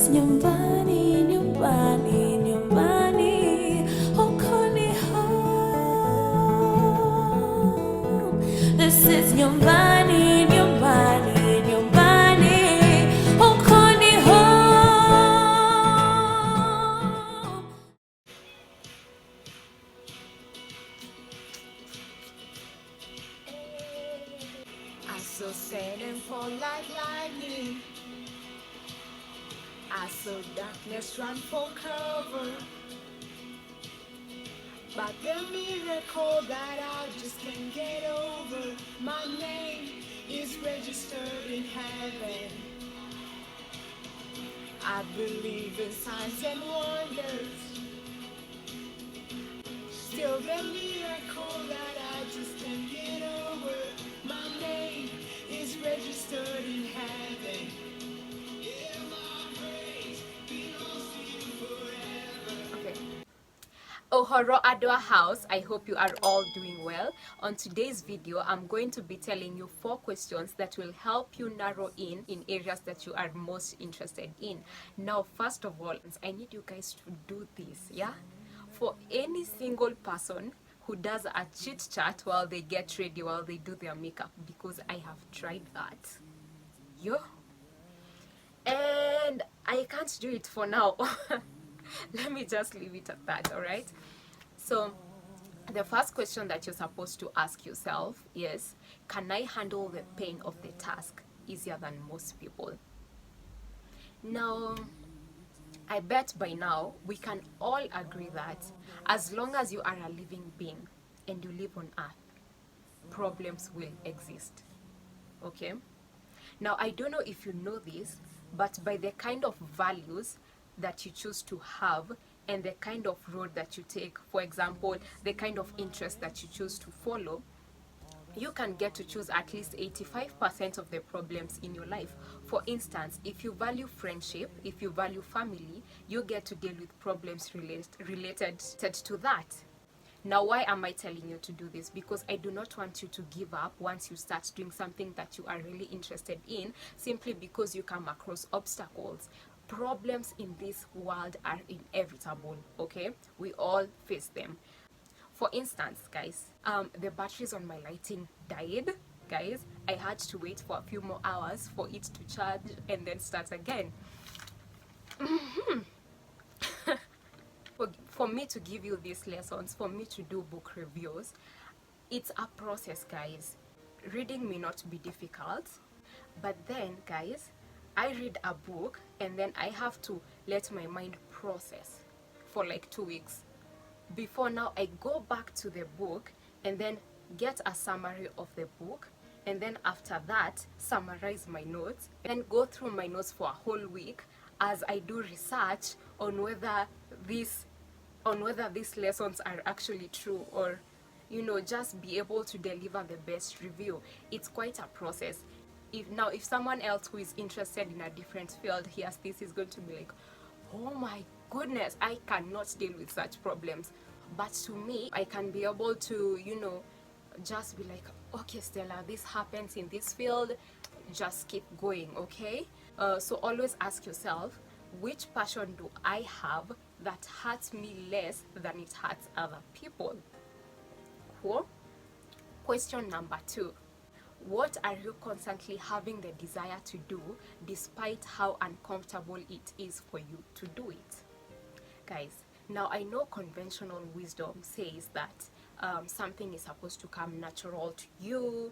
Nyumbani, Nyumbani, Nyumbani, Hokoni home. This is Nyumbani, Nyumbani, Nyumbani, Hokoni home. I saw Satan fall like lightning. I saw darkness run for cover. But the miracle that I just can't get over, my name is registered in heaven. I believe in signs and wonders. Still the miracle that I just can't get over, my name is registered in heaven. Okay. Uhoroooo Andu house, I hope you are all doing well. On today's video, I'm going to be telling you 4 questions that will help you narrow in areas that you are most interested in. Now, first of all, I need you guys to do this, yeah? For any single person who does a chit chat while they get ready, while they do their makeup, because I have tried that. And I can't do it for now. Let me just leave it at that, all right? So the first question that you're supposed to ask yourself is, can I handle the pain of the task easier than most people? Now, I bet by now we can all agree that as long as you are a living being and you live on earth, problems will exist. Okay? Now, I don't know if you know this, but by the kind of values that you choose to have and the kind of road that you take, for example, the kind of interest that you choose to follow, you can get to choose at least 85% of the problems in your life. For instance, if you value friendship, if you value family, you get to deal with problems related to that. Now, why am I telling you to do this? Because I do not want you to give up once you start doing something that you are really interested in, simply because you come across obstacles. Problems in this world are inevitable, okay? We all face them. For instance, guys, the batteries on my lighting died. Guys, I had to wait for a few more hours for it to charge and then start again. For me to give you these lessons, for me to do book reviews, it's a process, guys. Reading may not be difficult, but then, guys, I read a book and then I have to let my mind process for like 2 weeks. Before now, I go back to the book and then get a summary of the book, and then after that, summarize my notes, and go through my notes for a whole week as I do research on whether these lessons are actually true, or just be able to deliver the best review. It's quite a process. If someone else who is interested in a different field hears this, is going to be like, oh my goodness, I cannot deal with such problems. But to me, I can be able to just be like, okay, Stella, this happens in this field, just keep going, okay? So always ask yourself, which passion do I have that hurts me less than it hurts other people? Cool. Question number 2. What are you constantly having the desire to do despite how uncomfortable it is for you to do it? Guys, now I know conventional wisdom says that something is supposed to come natural to you,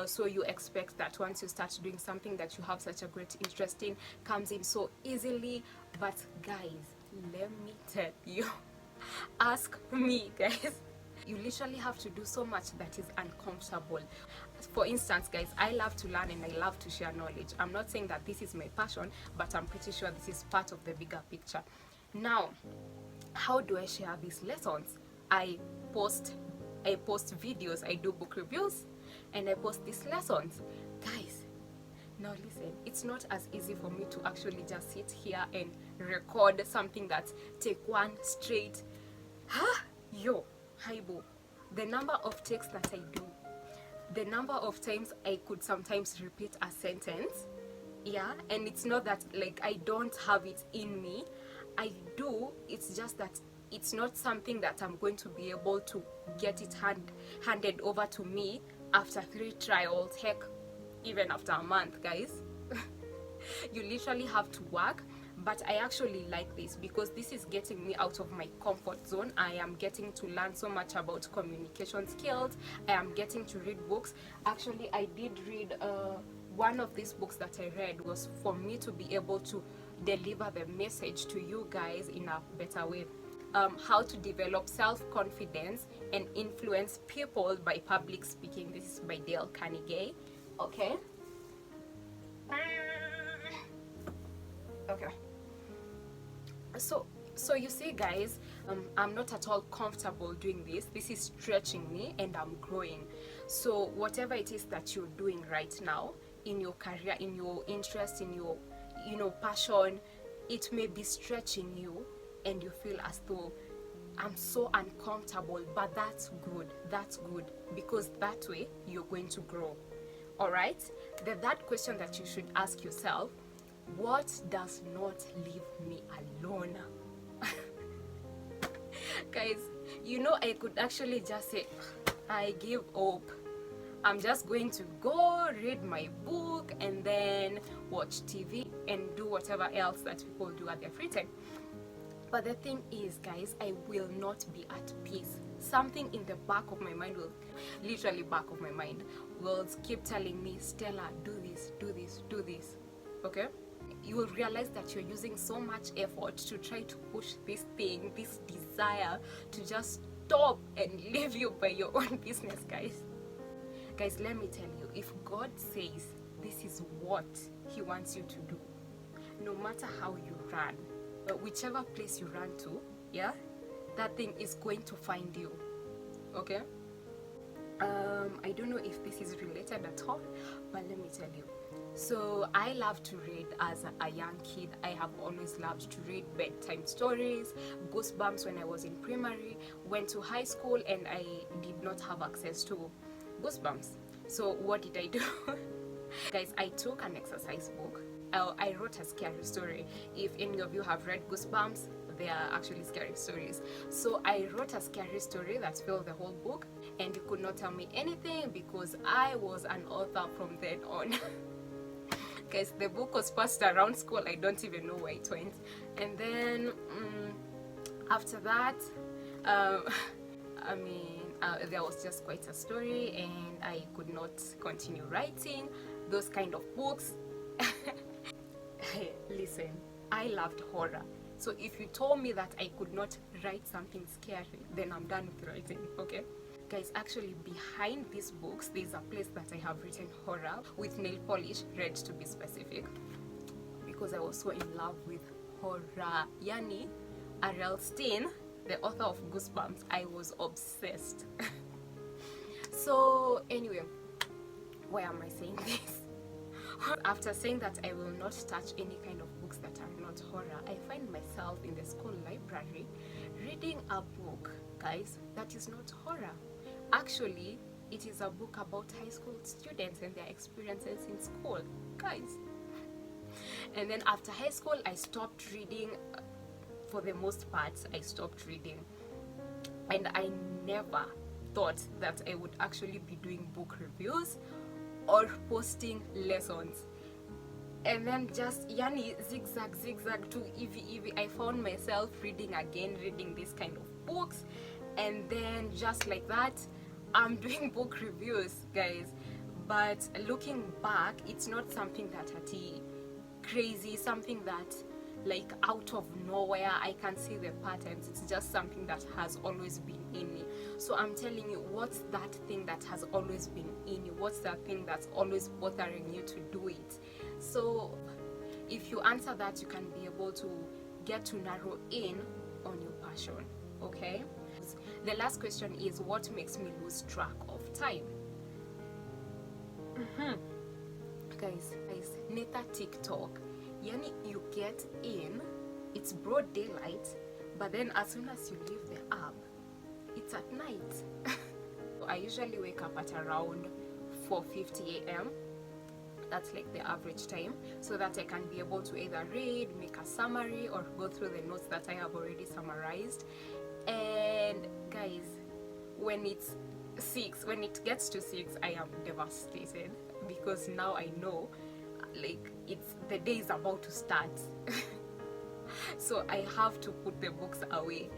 so you expect that once you start doing something that you have such a great interest in, comes in so easily. But guys, let me tell you, ask me, guys, you literally have to do so much that is uncomfortable. For instance, guys, I love to learn and I love to share knowledge. I'm not saying that this is my passion, but I'm pretty sure this is part of the bigger picture. Now, how do I share these lessons? I post videos, I do book reviews, and I post these lessons. Guys, now listen, it's not as easy for me to actually just sit here and record something that take one straight. Haibo. The number of takes that I do, the number of times I could sometimes repeat a sentence, Yeah, and it's not that like I don't have it in me. I do. It's just that it's not something that I'm going to be able to get it handed over to me after 3 trials, heck, even after a month, guys. You literally have to work. But I actually like this because this is getting me out of my comfort zone. I am getting to learn so much about communication skills. I am getting to read books. Actually, I did read one of these books that I read was for me to be able to deliver the message to you guys in a better way. How to develop self-confidence and influence people by public speaking. This is by Dale Carnegie. Okay. Okay. So you see, guys, I'm not at all comfortable doing this is stretching me and I'm growing. So whatever it is that you're doing right now in your career, in your interest, in your passion, it may be stretching you and you feel as though I'm so uncomfortable, but that's good, because that way you're going to grow. All right, that question that you should ask yourself: what does not leave me alone? Guys, I could actually just say, I give up. I'm just going to go read my book and then watch TV and do whatever else that people do at their free time. But the thing is, guys, I will not be at peace. Something in the back of my mind will keep telling me, Stella, do this, do this, do this. Okay? You will realize that you're using so much effort to try to push this thing, this desire, to just stop and leave you by your own business, guys. Guys, let me tell you, if God says this is what He wants you to do, no matter how you run, whichever place you run to, yeah, that thing is going to find you. Okay? I don't know if this is related at all, but let me tell you. So I love to read as a young kid. I have always loved to read bedtime stories, Goosebumps when I was in primary, went to high school and I did not have access to Goosebumps. So what did I do? Guys, I took an exercise book. I wrote a scary story. If any of you have read Goosebumps, they are actually scary stories. So I wrote a scary story that filled the whole book, and you could not tell me anything because I was an author from then on. Guys, the book was passed around school. I don't even know where it went. And then after that, there was just quite a story and I could not continue writing those kind of books. Listen, I loved horror. So if you told me that I could not write something scary, then I'm done with writing, okay? Guys, actually behind these books, there's a place that I have written horror with nail polish, red to be specific, because I was so in love with horror. Yani, R.L. Stine, the author of Goosebumps, I was obsessed. So anyway, why am I saying this? After saying that I will not touch any kind of books that are not horror, I find myself in the school library reading a book, guys, that is not horror. Actually, it is a book about high school students and their experiences in school, guys. And then after high school, I stopped reading. For the most part, I stopped reading. And I never thought that I would actually be doing book reviews or posting lessons. And then just zigzag to Evie. I found myself reading this kind of books, and then just like that, I'm doing book reviews, guys. But looking back, it's not something that crazy, something that like out of nowhere. I can see the patterns. It's just something that has always been in me. So I'm telling you, what's that thing that has always been in you? What's that thing that's always bothering you to do it? So if you answer that, you can be able to get to narrow in on your passion. Okay, the last question is, what makes me lose track of time? Guys, Neta TikTok. Yani, you get in, it's broad daylight, but then as soon as you leave the app, it's at night. I usually wake up at around 4:50 a.m. That's like the average time, so that I can be able to either read, make a summary, or go through the notes that I have already summarized. And guys, when it gets to 6, I am devastated, because now I know like the day is about to start. So I have to put the books away.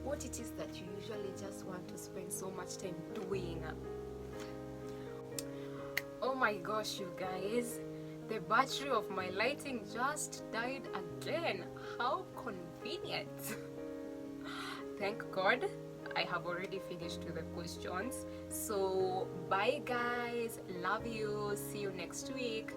What it is that you usually just want to spend so much time doing. Oh my gosh, you guys, the battery of my lighting just died again. How convenient. Thank God I have already finished with the questions. So bye guys, love you, see you next week.